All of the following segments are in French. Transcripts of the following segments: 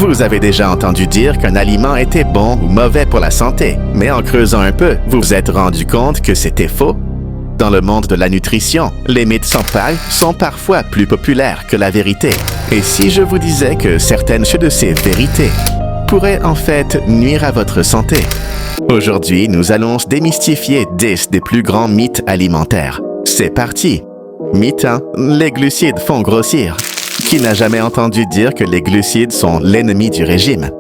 Vous avez déjà entendu dire qu'un aliment était bon ou mauvais pour la santé, mais en creusant un peu, vous vous êtes rendu compte que c'était faux? Dans le monde de la nutrition, les mythes sans paille sont parfois plus populaires que la vérité. Et si je vous disais que certaines de ces vérités pourraient en fait nuire à votre santé? Aujourd'hui, nous allons démystifier 10 des plus grands mythes alimentaires. C'est parti! Mythe 1. Les glucides font grossir. Qui n'a jamais entendu dire que les glucides sont l'ennemi du régime?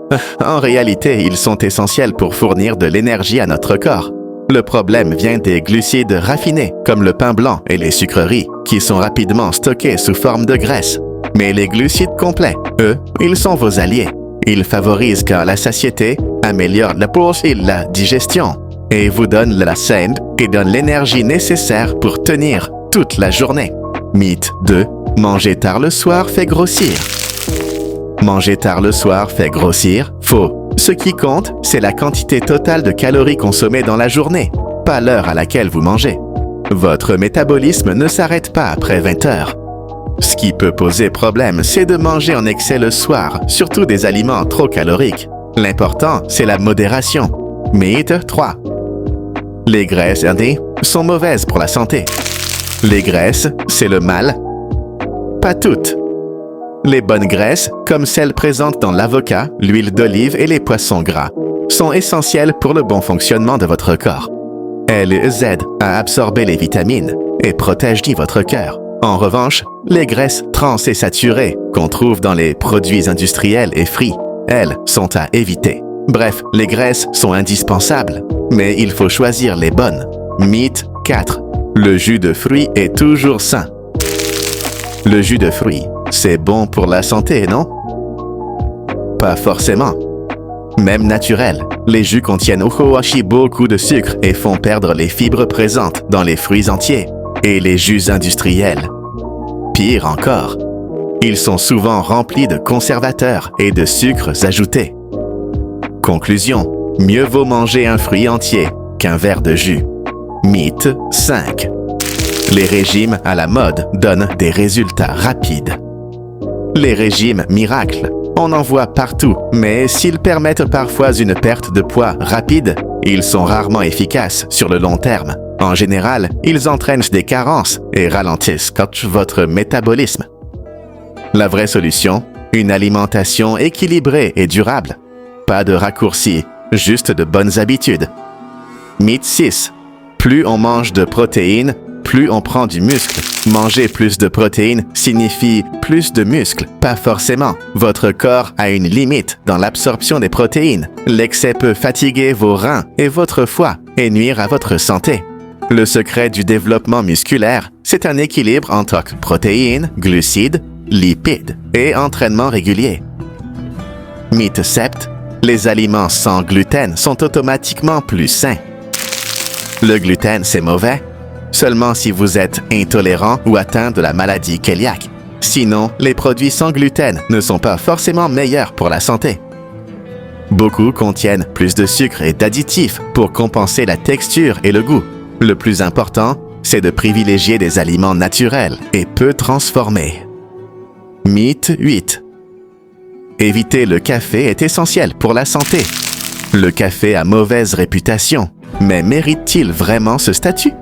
En réalité, ils sont essentiels pour fournir de l'énergie à notre corps. Le problème vient des glucides raffinés, comme le pain blanc et les sucreries, qui sont rapidement stockés sous forme de graisse. Mais les glucides complets, eux, ils sont vos alliés. Ils favorisent la satiété, améliorent la pulse et la digestion, et vous donnent la saine et donnent l'énergie nécessaire pour tenir toute la journée. Mythe 2. Manger tard le soir fait grossir. Manger tard le soir fait grossir? Faux. Ce qui compte, c'est la quantité totale de calories consommées dans la journée, pas l'heure à laquelle vous mangez. Votre métabolisme ne s'arrête pas après 20 heures. Ce qui peut poser problème, c'est de manger en excès le soir, surtout des aliments trop caloriques. L'important, c'est la modération. Mythe 3. Les graisses sont mauvaises pour la santé. Les graisses, c'est le mal? Pas toutes. Les bonnes graisses, comme celles présentes dans l'avocat, l'huile d'olive et les poissons gras, sont essentielles pour le bon fonctionnement de votre corps. Elles aident à absorber les vitamines et protègent votre cœur. En revanche, les graisses trans et saturées qu'on trouve dans les produits industriels et frits, elles, sont à éviter. Bref, les graisses sont indispensables, mais il faut choisir les bonnes. Mythe 4. Le jus de fruits est toujours sain. Le jus de fruits, c'est bon pour la santé, non? Pas forcément. Même naturel, les jus contiennent beaucoup de sucre et font perdre les fibres présentes dans les fruits entiers et les jus industriels. Pire encore, ils sont souvent remplis de conservateurs et de sucres ajoutés. Conclusion, mieux vaut manger un fruit entier qu'un verre de jus. Mythe 5. Les régimes à la mode donnent des résultats rapides. Les régimes miracles, on en voit partout, mais s'ils permettent parfois une perte de poids rapide, ils sont rarement efficaces sur le long terme. En général, ils entraînent des carences et ralentissent votre métabolisme. La vraie solution, une alimentation équilibrée et durable. Pas de raccourcis, juste de bonnes habitudes. Mythe 6. Plus on mange de protéines, plus on prend du muscle. Manger plus de protéines signifie plus de muscles. Pas forcément. Votre corps a une limite dans l'absorption des protéines. L'excès peut fatiguer vos reins et votre foie et nuire à votre santé. Le secret du développement musculaire, c'est un équilibre entre protéines, glucides, lipides et entraînement régulier. Mythe 7. Les aliments sans gluten sont automatiquement plus sains. Le gluten, c'est mauvais? Seulement si vous êtes intolérant ou atteint de la maladie cœliaque. Sinon, les produits sans gluten ne sont pas forcément meilleurs pour la santé. Beaucoup contiennent plus de sucre et d'additifs pour compenser la texture et le goût. Le plus important, c'est de privilégier des aliments naturels et peu transformés. Mythe 8. Éviter le café est essentiel pour la santé. Le café a mauvaise réputation, mais mérite-t-il vraiment ce statut?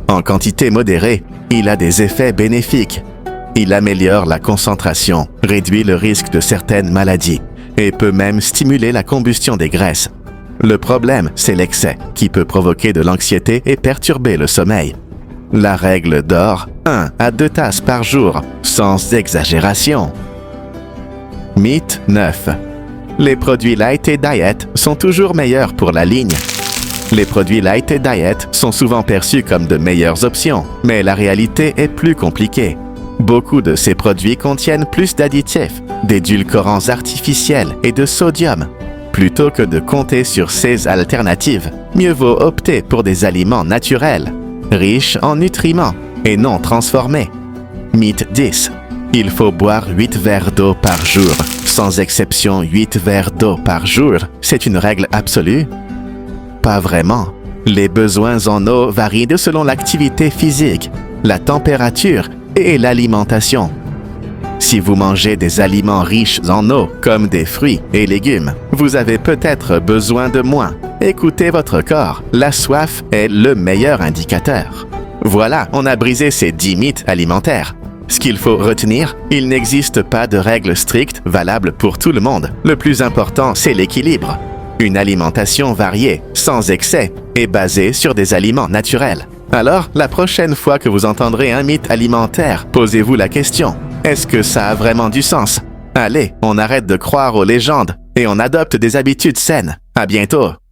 En quantité modérée, il a des effets bénéfiques. Il améliore la concentration, réduit le risque de certaines maladies et peut même stimuler la combustion des graisses. Le problème, c'est l'excès, qui peut provoquer de l'anxiété et perturber le sommeil. La règle d'or, 1 à 2 tasses par jour, sans exagération. Mythe 9. Les produits light et diet sont toujours meilleurs pour la ligne. Les produits light et diet sont souvent perçus comme de meilleures options, mais la réalité est plus compliquée. Beaucoup de ces produits contiennent plus d'additifs, d'édulcorants artificiels et de sodium. Plutôt que de compter sur ces alternatives, mieux vaut opter pour des aliments naturels, riches en nutriments et non transformés. Mythe 10. Il faut boire 8 verres d'eau par jour. Sans exception, 8 verres d'eau par jour, c'est une règle absolue? Pas vraiment. Les besoins en eau varient selon l'activité physique, la température et l'alimentation. Si vous mangez des aliments riches en eau, comme des fruits et légumes, vous avez peut-être besoin de moins. Écoutez votre corps, la soif est le meilleur indicateur. Voilà, on a brisé ces 10 mythes alimentaires. Ce qu'il faut retenir, il n'existe pas de règles strictes valables pour tout le monde. Le plus important, c'est l'équilibre. Une alimentation variée, sans excès, et basée sur des aliments naturels. Alors, la prochaine fois que vous entendrez un mythe alimentaire, posez-vous la question, est-ce que ça a vraiment du sens? Allez, on arrête de croire aux légendes et on adopte des habitudes saines. À bientôt!